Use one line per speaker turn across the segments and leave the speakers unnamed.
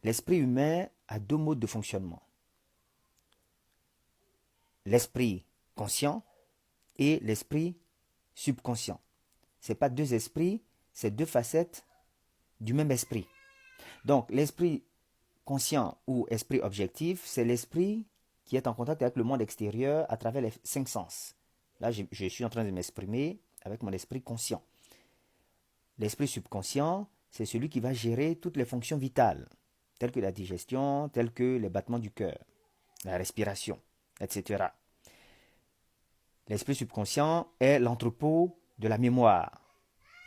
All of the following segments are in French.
L'esprit humain a deux modes de fonctionnement. L'esprit conscient et l'esprit subconscient. Ce n'est pas deux esprits, c'est deux facettes du même esprit. Donc l'esprit conscient ou esprit objectif, c'est l'esprit qui est en contact avec le monde extérieur à travers les cinq sens. Là, je suis en train de m'exprimer avec mon esprit conscient. L'esprit subconscient, c'est celui qui va gérer toutes les fonctions vitales, telles que la digestion, telles que les battements du cœur, la respiration, etc. L'esprit subconscient est l'entrepôt de la mémoire.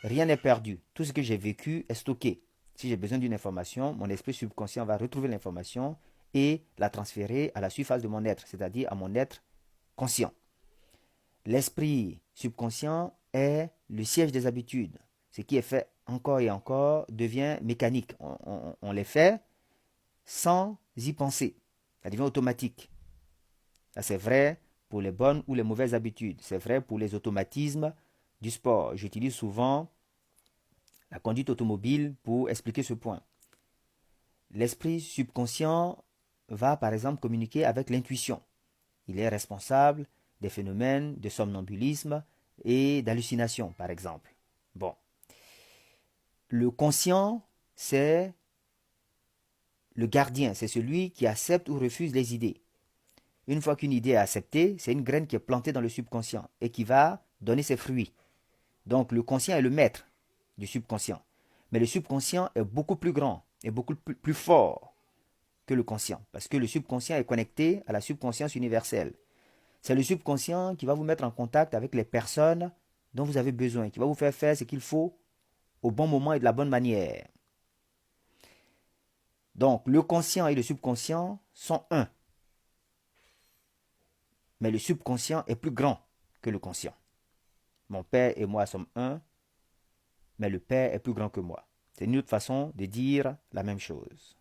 Rien n'est perdu. Tout ce que j'ai vécu est stocké. Si j'ai besoin d'une information, mon esprit subconscient va retrouver l'information et la transférer à la surface de mon être, c'est-à-dire à mon être conscient. L'esprit subconscient est le siège des habitudes. Ce qui est fait encore et encore devient mécanique. On les fait sans y penser. Ça devient automatique. Ça, c'est vrai pour les bonnes ou les mauvaises habitudes. C'est vrai pour les automatismes du sport. J'utilise souvent la conduite automobile pour expliquer ce point. L'esprit subconscient va par exemple communiquer avec l'intuition. Il est responsable des phénomènes de somnambulisme et d'hallucination par exemple. Bon. Le conscient, c'est le gardien, c'est celui qui accepte ou refuse les idées. Une fois qu'une idée est acceptée, c'est une graine qui est plantée dans le subconscient et qui va donner ses fruits. Donc le conscient est le maître du subconscient. Mais le subconscient est beaucoup plus grand et beaucoup plus fort que le conscient. Parce que le subconscient est connecté à la subconscience universelle. C'est le subconscient qui va vous mettre en contact avec les personnes dont vous avez besoin, qui va vous faire faire ce qu'il faut au bon moment et de la bonne manière. Donc le conscient et le subconscient sont un. Mais le subconscient est plus grand que le conscient. Mon père et moi sommes un, mais le père est plus grand que moi. C'est une autre façon de dire la même chose.